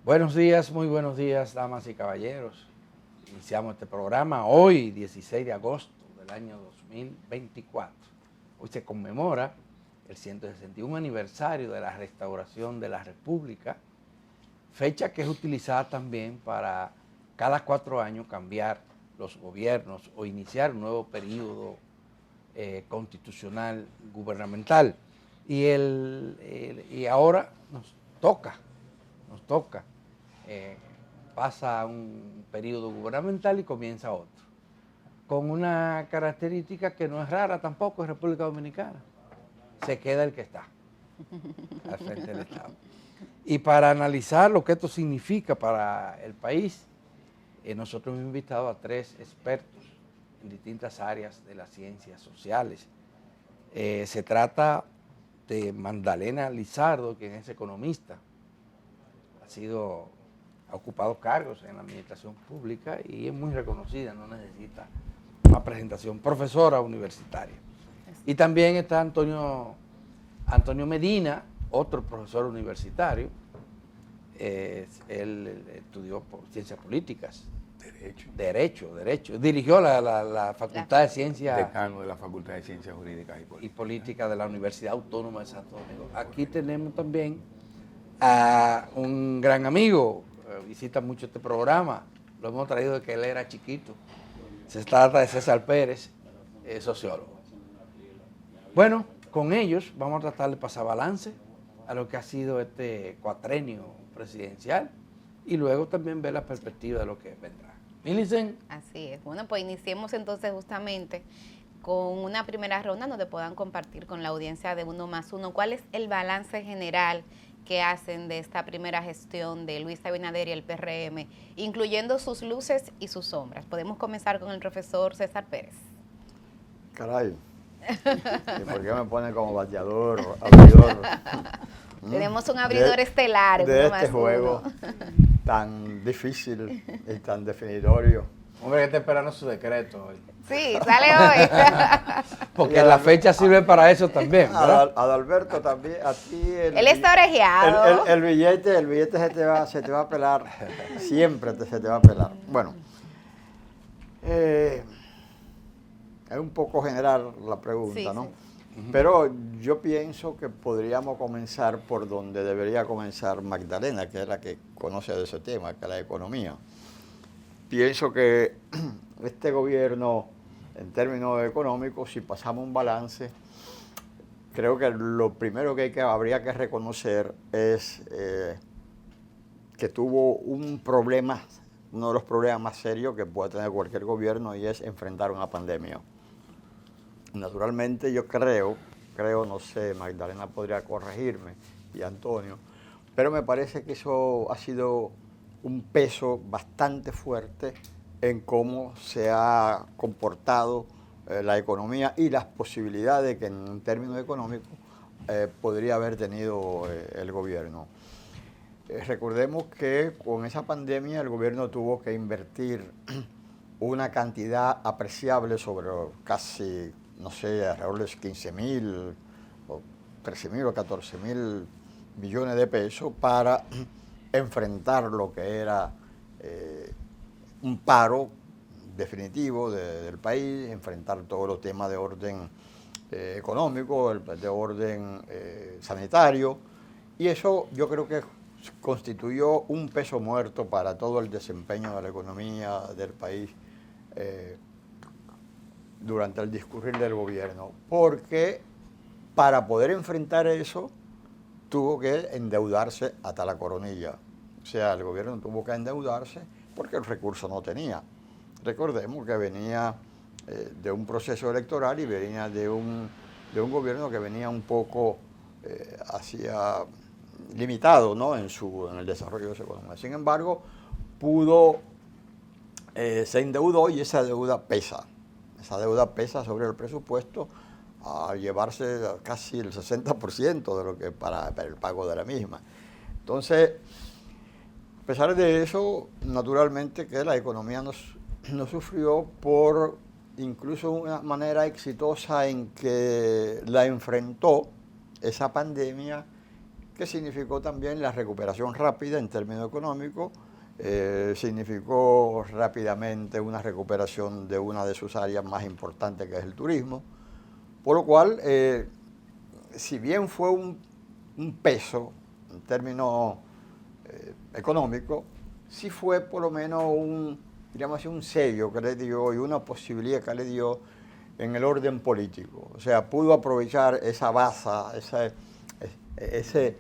Muy buenos días, damas y caballeros. Iniciamos este programa hoy, 16 de agosto del año 2024. Hoy se conmemora el 161 aniversario de la restauración de la República, fecha que es utilizada también para cada 4 años cambiar los gobiernos o iniciar un nuevo periodo constitucional gubernamental. Y ahora nos toca. Eh, pasa un periodo gubernamental y comienza otro, con una característica que no es rara tampoco en República Dominicana: se queda el que está al frente del Estado. Y para analizar lo que esto significa para el país, nosotros hemos invitado a 3 expertos en distintas áreas de las ciencias sociales. Se trata de Magdalena Lizardo, quien es economista, ha ocupado cargos en la administración pública y es muy reconocida, no necesita más presentación, profesora universitaria. Y también está Antonio Medina, otro profesor universitario. Él estudió ciencias políticas. Derecho. Dirigió la Facultad de Ciencias. Decano de la Facultad de Ciencias Jurídicas y Políticas de la Universidad Autónoma de Santo Domingo. Aquí tenemos también a un gran amigo, visita mucho este programa, lo hemos traído desde que él era chiquito. Se trata de César Pérez, sociólogo. Bueno, con ellos vamos a tratar de pasar balance a lo que ha sido este cuatrenio presidencial y luego también ver la perspectiva de lo que vendrá. Millicent. Así es. Bueno, pues iniciemos entonces justamente con una primera ronda donde puedan compartir con la audiencia de Uno más Uno cuál es el balance general que hacen de esta primera gestión de Luis Abinader y el PRM, incluyendo sus luces y sus sombras. Podemos comenzar con el profesor César Pérez. Caray, ¿y por qué me pone como bateador, abridor? Tenemos un abridor estelar. De este juego tan difícil y tan definitorio. Hombre, que está esperando su decreto hoy. Sí, sale hoy. Porque la fecha sirve para eso también, ¿verdad? Adalberto también, a ti él está orejeado. El billete se te va a pelar, siempre se te va a pelar. Bueno, es un poco general la pregunta, sí, ¿no? Sí. Pero yo pienso que podríamos comenzar por donde debería comenzar Magdalena, que es la que conoce de ese tema, que es la economía. Pienso que este gobierno, en términos económicos, si pasamos un balance, creo que lo primero que habría que reconocer es que tuvo un problema, uno de los problemas más serios que puede tener cualquier gobierno, y es enfrentar una pandemia. Naturalmente yo creo, no sé, Magdalena podría corregirme, y Antonio, pero me parece que eso ha sido un peso bastante fuerte en cómo se ha comportado la economía y las posibilidades que en términos económicos podría haber tenido el gobierno. Recordemos que con esa pandemia el gobierno tuvo que invertir una cantidad apreciable sobre casi, no sé, alrededor de 15.000 o 13.000 o 14.000 millones de pesos para enfrentar lo que era un paro definitivo del país, enfrentar todos los temas de orden económico, de orden sanitario, y eso yo creo que constituyó un peso muerto para todo el desempeño de la economía del país durante el discurrir del gobierno, porque para poder enfrentar eso tuvo que endeudarse hasta la coronilla. O sea, el gobierno tuvo que endeudarse porque el recurso no tenía. Recordemos que venía de un proceso electoral y venía de un gobierno que venía un poco limitado, ¿no?, en el desarrollo de su economía. Sin embargo, se endeudó, y esa deuda pesa. Esa deuda pesa sobre el presupuesto, a llevarse casi el 60% de lo que para el pago de la misma. Entonces, a pesar de eso, naturalmente que la economía no sufrió por incluso una manera exitosa en que la enfrentó esa pandemia que significó también la recuperación rápida en términos económicos, significó rápidamente una recuperación de una de sus áreas más importantes, que es el turismo, por lo cual, si bien fue un peso en términos económicos, sí fue por lo menos diríamos así, un sello que le dio y una posibilidad que le dio en el orden político. O sea, pudo aprovechar esa base, ese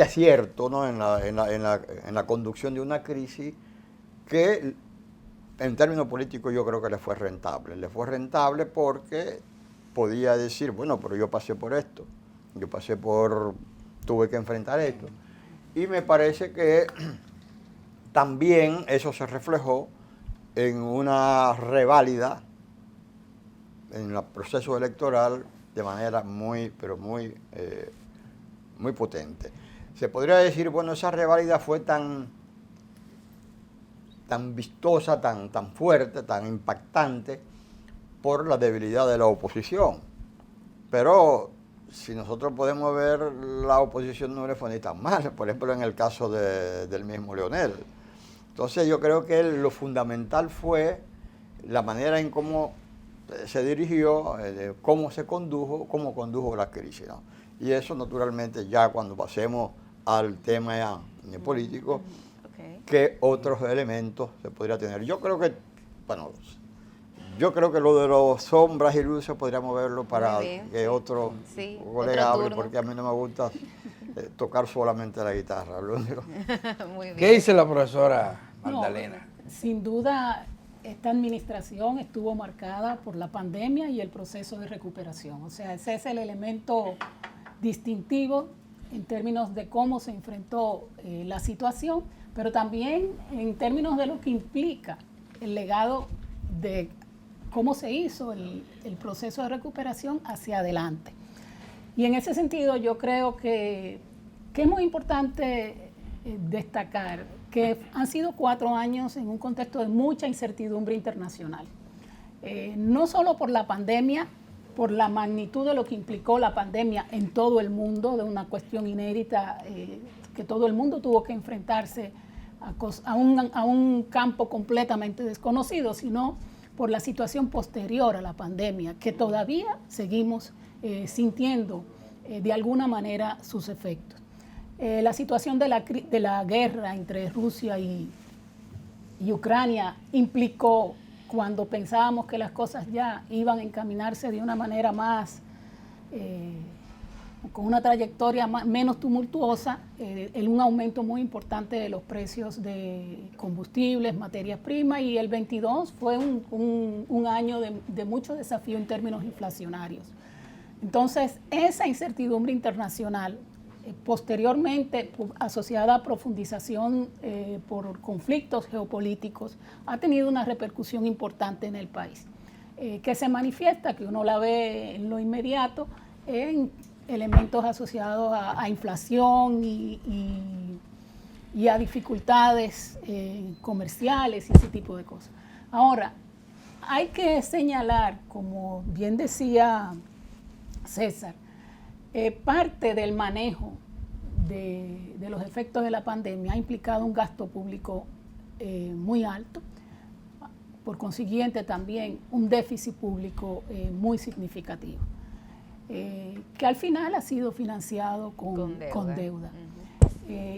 acierto, ¿no?, en la conducción de una crisis que en términos políticos yo creo que le fue rentable. Le fue rentable porque podía decir, bueno, pero yo pasé por esto, tuve que enfrentar esto. Y me parece que también eso se reflejó en una reválida en el proceso electoral de manera muy potente. Se podría decir, bueno, esa reválida fue tan vistosa, tan fuerte, tan impactante por la debilidad de la oposición. Pero si nosotros podemos ver, la oposición no le fue ni tan mal, por ejemplo, en el caso del mismo Leonel. Entonces yo creo que lo fundamental fue la manera en cómo se dirigió, cómo condujo la crisis, ¿no? Y eso naturalmente ya cuando pasemos al tema político, ¿qué otros elementos se podría tener? Yo creo que lo de los sombras y luces podríamos verlo para que otro colega hable, porque a mí no me gusta tocar solamente la guitarra. Muy bien. ¿Qué dice la profesora Magdalena? No, sin duda, esta administración estuvo marcada por la pandemia y el proceso de recuperación. O sea, ese es el elemento distintivo en términos de cómo se enfrentó la situación, pero también en términos de lo que implica el legado de cómo se hizo el proceso de recuperación hacia adelante. Y en ese sentido yo creo que es muy importante destacar que han sido 4 años en un contexto de mucha incertidumbre internacional. No solo por la pandemia, por la magnitud de lo que implicó la pandemia en todo el mundo, de una cuestión inédita que todo el mundo tuvo que enfrentarse a un campo completamente desconocido, sino por la situación posterior a la pandemia, que todavía seguimos sintiendo de alguna manera sus efectos. La situación de la guerra entre Rusia y Ucrania implicó, cuando pensábamos que las cosas ya iban a encaminarse de una manera más, con una trayectoria menos tumultuosa, un aumento muy importante de los precios de combustibles, materias primas, y el 22 fue un año de mucho desafío en términos inflacionarios. Entonces, esa incertidumbre internacional, posteriormente asociada a profundización por conflictos geopolíticos, ha tenido una repercusión importante en el país, que se manifiesta, que uno la ve en lo inmediato, en elementos asociados a inflación y a dificultades comerciales y ese tipo de cosas. Ahora, hay que señalar, como bien decía César, parte del manejo de los efectos de la pandemia ha implicado un gasto público muy alto, por consiguiente también un déficit público muy significativo, que al final ha sido financiado con deuda.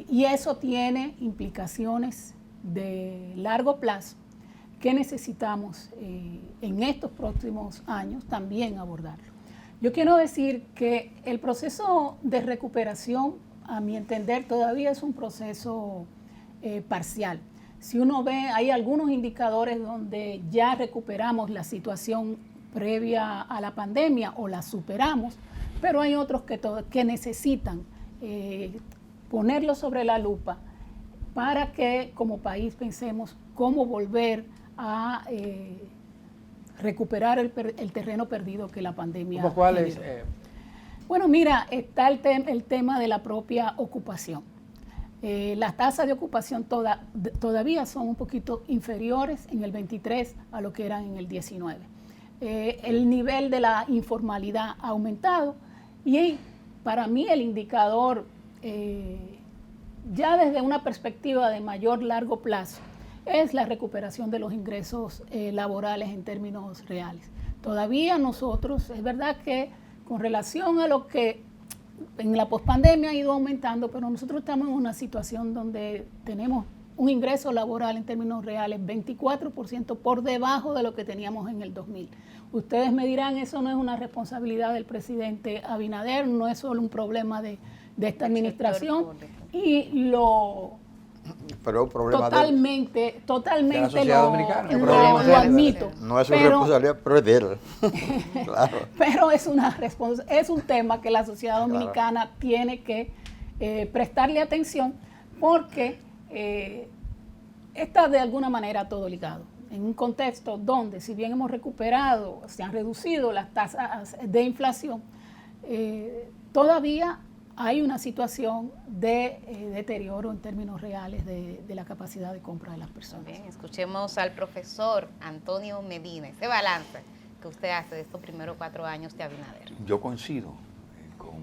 Y eso tiene implicaciones de largo plazo que necesitamos en estos próximos años también abordarlo. Yo quiero decir que el proceso de recuperación, a mi entender, todavía es un proceso parcial. Si uno ve, hay algunos indicadores donde ya recuperamos la situación previa a la pandemia o la superamos, pero hay otros que necesitan ponerlo sobre la lupa para que como país pensemos cómo volver a recuperar el terreno perdido que la pandemia ¿Cómo cuál es? Bueno, mira, está el tema de la propia ocupación. Las tasas de ocupación todavía son un poquito inferiores en el 23 a lo que eran en el 19. El nivel de la informalidad ha aumentado y para mí el indicador ya desde una perspectiva de mayor largo plazo, es la recuperación de los ingresos laborales en términos reales. Todavía nosotros, es verdad que con relación a lo que en la pospandemia ha ido aumentando, pero nosotros estamos en una situación donde tenemos un ingreso laboral en términos reales 24% por debajo de lo que teníamos en el 2000. Ustedes me dirán, eso no es una responsabilidad del presidente Abinader, no es solo un problema de esta administración, y pero un problema totalmente de la sociedad dominicana, lo admito. No es una responsabilidad, pero es de él. Claro. Pero es un tema que la sociedad dominicana tiene que prestarle atención, porque está de alguna manera todo ligado. En un contexto donde, si bien hemos recuperado, se han reducido las tasas de inflación, todavía hay una situación de deterioro en términos reales de la capacidad de compra de las personas. Bien, escuchemos al profesor Antonio Medina, ese balance que usted hace de estos primeros 4 años de Abinader. Yo coincido con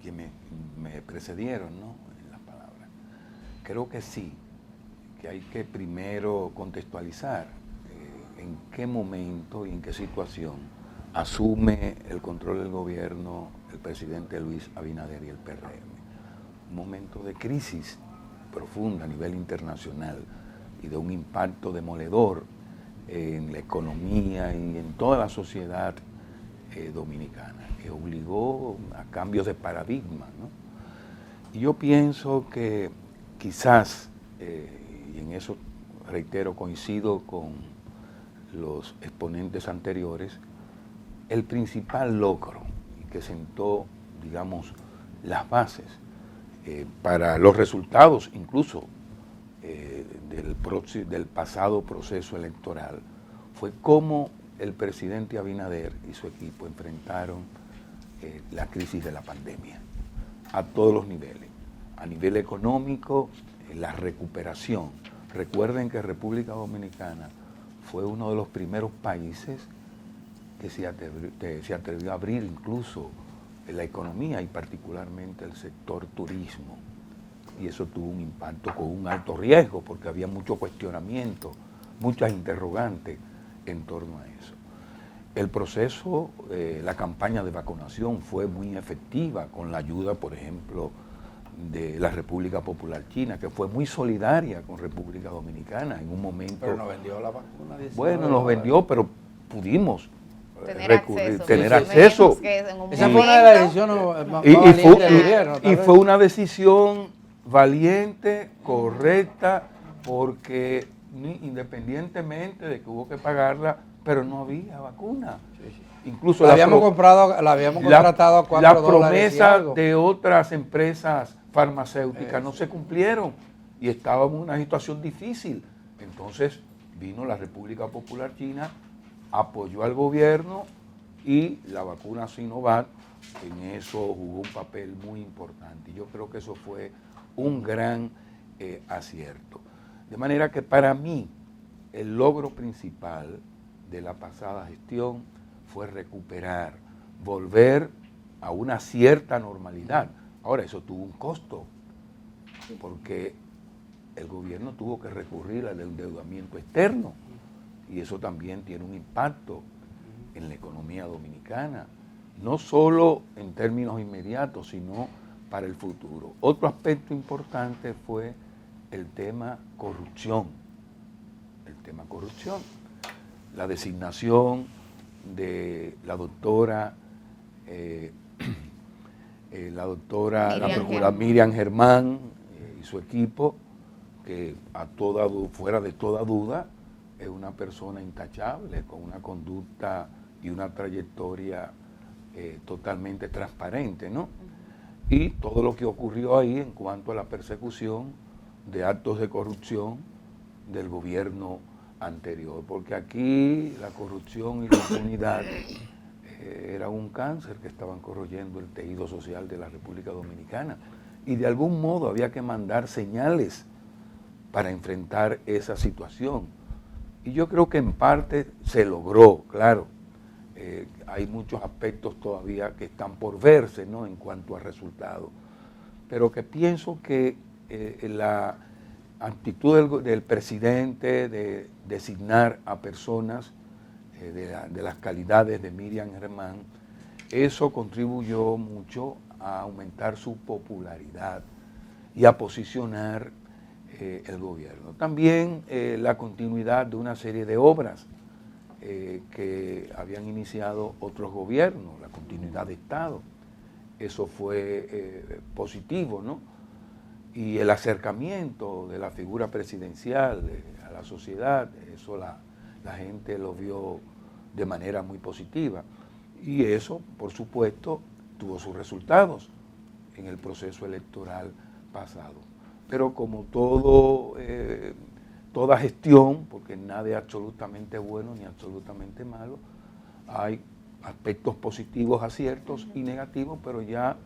quienes me precedieron, ¿no?, en las palabras. Creo que sí, que hay que primero contextualizar en qué momento y en qué situación asume el control del gobierno el presidente Luis Abinader y el PRM. Un momento de crisis profunda a nivel internacional y de un impacto demoledor en la economía y en toda la sociedad dominicana, que obligó a cambios de paradigma, ¿no? Y yo pienso que quizás, y en eso reitero, coincido con los exponentes anteriores, el principal logro que sentó, digamos, las bases para los resultados incluso del pasado proceso electoral fue cómo el presidente Abinader y su equipo enfrentaron la crisis de la pandemia a todos los niveles. A nivel económico, la recuperación. Recuerden que República Dominicana fue uno de los primeros países que se atrevió a abrir incluso la economía y particularmente el sector turismo. Y eso tuvo un impacto con un alto riesgo porque había mucho cuestionamiento, muchas interrogantes en torno a eso. El proceso, la campaña de vacunación fue muy efectiva con la ayuda, por ejemplo, de la República Popular China, que fue muy solidaria con República Dominicana en un momento. Pero nos vendió la vacuna. Bueno, nos vendió, pero pudimos tener acceso. Esa fue una de las decisiones más valientes del gobierno. Y fue una decisión valiente, correcta, porque independientemente de que hubo que pagarla, pero no había vacuna. Incluso la habíamos contratado a $4. Las promesas de otras empresas farmacéuticas no se cumplieron y estábamos en una situación difícil. Entonces vino la República Popular China, apoyó al gobierno y la vacuna Sinovac en eso jugó un papel muy importante. Yo creo que eso fue un gran acierto. De manera que para mí el logro principal de la pasada gestión fue recuperar, volver a una cierta normalidad. Ahora, eso tuvo un costo, porque el gobierno tuvo que recurrir al endeudamiento externo, y eso también tiene un impacto en la economía dominicana, no solo en términos inmediatos, sino para el futuro. Otro aspecto importante fue el tema corrupción. La designación de la doctora Miriam Germán y su equipo, que fuera de toda duda es una persona intachable, con una conducta y una trayectoria totalmente transparente, ¿no? Y todo lo que ocurrió ahí en cuanto a la persecución de actos de corrupción del gobierno anterior, porque aquí la corrupción y la impunidad era un cáncer que estaban corroyendo el tejido social de la República Dominicana, y de algún modo había que mandar señales para enfrentar esa situación. Y yo creo que en parte se logró, claro. Hay muchos aspectos todavía que están por verse, ¿no?, en cuanto a resultados. pero que pienso que la actitud del presidente de designar a personas de las calidades de Miriam Germán, eso contribuyó mucho a aumentar su popularidad y a posicionar el gobierno. También la continuidad de una serie de obras que habían iniciado otros gobiernos, la continuidad de Estado. Eso fue positivo, ¿no? Y el acercamiento de la figura presidencial a la sociedad, eso la gente lo vio de manera muy positiva. Y eso, por supuesto, tuvo sus resultados en el proceso electoral pasado. Pero como toda gestión, porque nada es absolutamente bueno ni absolutamente malo, hay aspectos positivos, aciertos y negativos, pero ya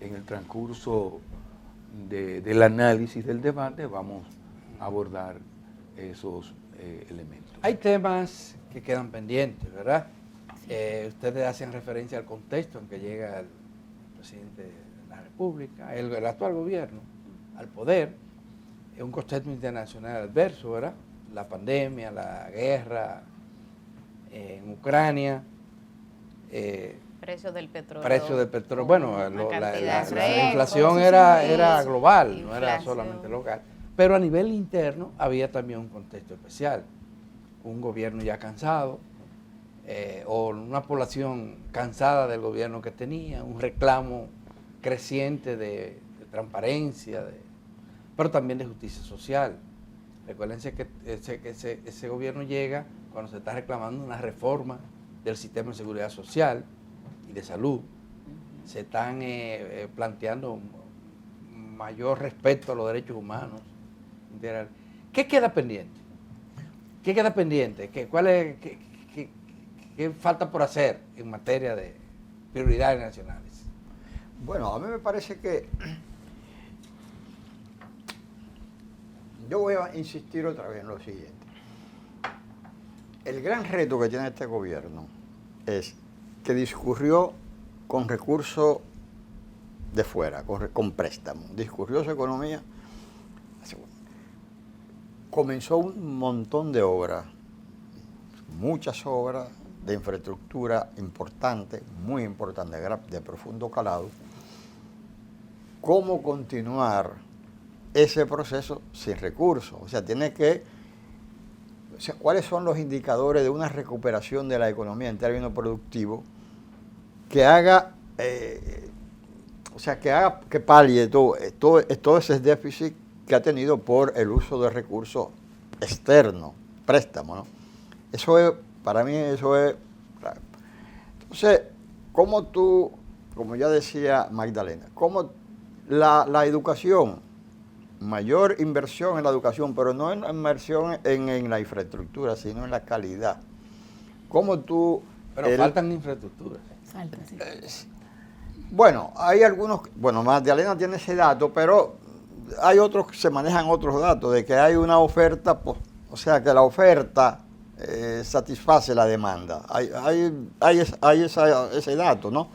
en el transcurso del análisis del debate vamos a abordar esos elementos. Hay temas que quedan pendientes, ¿verdad? Ustedes hacen referencia al contexto en que llega el presidente de la República, el actual gobierno, al poder. Es un contexto internacional adverso, ¿verdad? La pandemia, la guerra en Ucrania. Precio del petróleo. Precio del petróleo. Bueno, la inflación récord, era global, no inflación. era solamente local. Pero a nivel interno había también un contexto especial. Un gobierno ya cansado, o una población cansada del gobierno que tenía, un reclamo creciente de transparencia, pero también de justicia social. Recuérdense que ese gobierno llega cuando se está reclamando una reforma del sistema de seguridad social y de salud. Se están planteando mayor respeto a los derechos humanos. ¿Qué queda pendiente? ¿Qué queda pendiente? ¿Qué falta por hacer en materia de prioridades nacionales? Bueno, a mí me parece que yo voy a insistir otra vez en lo siguiente. El gran reto que tiene este gobierno es que discurrió con recursos de fuera, con préstamos, discurrió su economía, comenzó un montón de obras, muchas obras de infraestructura importantes, muy importantes, de profundo calado. ¿Cómo continuar ese proceso sin recursos? O sea, ¿cuáles son los indicadores de una recuperación de la economía en términos productivos que haga, que palie todo ese déficit que ha tenido por el uso de recursos externos, préstamos, ¿no? Eso es, para mí, eso es. Entonces, como ya decía Magdalena, como la educación, mayor inversión en la educación, pero no en la inversión en la infraestructura, sino en la calidad. Pero faltan infraestructuras. Falta, sí. Bueno, hay algunos, Magdalena tiene ese dato, pero hay otros que se manejan otros datos, de que hay una oferta, o sea, que la oferta satisface la demanda. Hay ese dato, ¿no?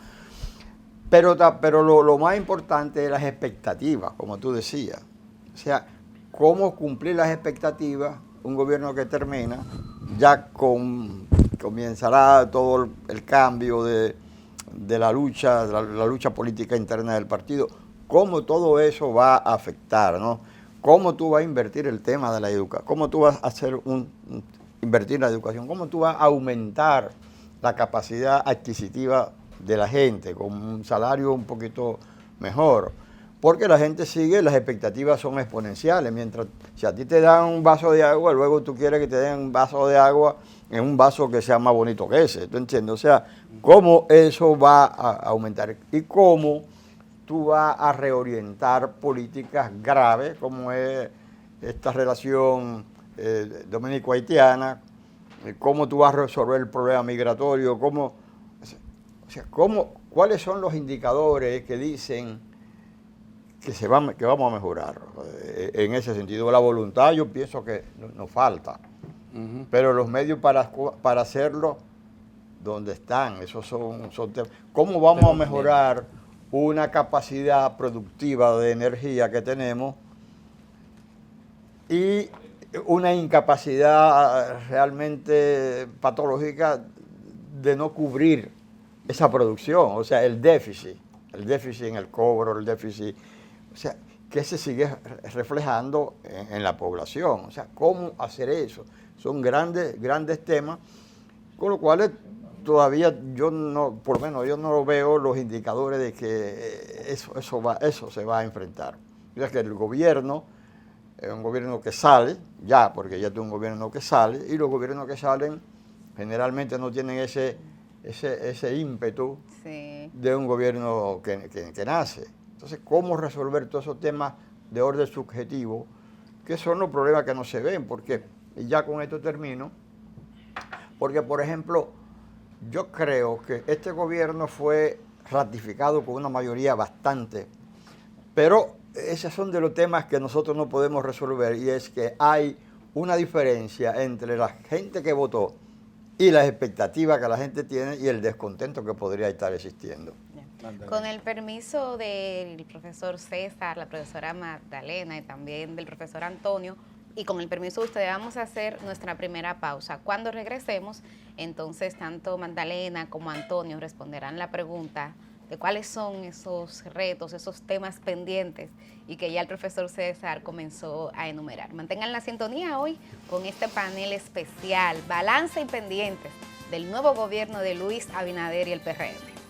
Pero lo más importante es las expectativas, como tú decías. O sea, cómo cumplir las expectativas. Un gobierno que termina, ya comenzará todo el cambio de la lucha política interna del partido. Cómo todo eso va a afectar, ¿no? Cómo tú vas a invertir el tema de la educación, cómo tú vas a hacer invertir en la educación, cómo tú vas a aumentar la capacidad adquisitiva de la gente con un salario un poquito mejor. Porque la gente sigue, las expectativas son exponenciales. Mientras, si a ti te dan un vaso de agua, luego tú quieres que te den un vaso de agua en un vaso que sea más bonito que ese. ¿Tú entiendes? O sea, cómo eso va a aumentar y cómo tú vas a reorientar políticas graves, como es esta relación dominico-haitiana, cómo tú vas a resolver el problema migratorio, cuáles son los indicadores que dicen que vamos a mejorar. En ese sentido, la voluntad yo pienso que nos falta, pero los medios para hacerlo, ¿dónde están? Esos son temas. ¿Cómo vamos a mejorar una capacidad productiva de energía que tenemos y una incapacidad realmente patológica de no cubrir esa producción, o sea, el déficit en el cobro, el déficit, o sea, que se sigue reflejando en la población. O sea, ¿cómo hacer eso? Son grandes temas, con lo cual todavía yo no, por lo menos yo no veo los indicadores de que eso se va a enfrentar. O sea, que el gobierno es un gobierno que sale, porque ya tiene un gobierno que sale, y los gobiernos que salen generalmente no tienen ese ímpetu de un gobierno que nace. Entonces, ¿cómo resolver todos esos temas de orden subjetivo? Que son los problemas que no se ven, porque, y ya con esto termino, porque, por ejemplo, yo creo que este gobierno fue ratificado con una mayoría bastante, pero esos son de los temas que nosotros no podemos resolver, y es que hay una diferencia entre la gente que votó y las expectativas que la gente tiene y el descontento que podría estar existiendo. Con el permiso del profesor César, la profesora Magdalena y también del profesor Antonio, y con el permiso de ustedes vamos a hacer nuestra primera pausa. Cuando regresemos, entonces tanto Magdalena como Antonio responderán la pregunta de cuáles son esos retos, esos temas pendientes y que ya el profesor César comenzó a enumerar. Mantengan la sintonía hoy con este panel especial, Balance y Pendientes del nuevo gobierno de Luis Abinader y el PRM.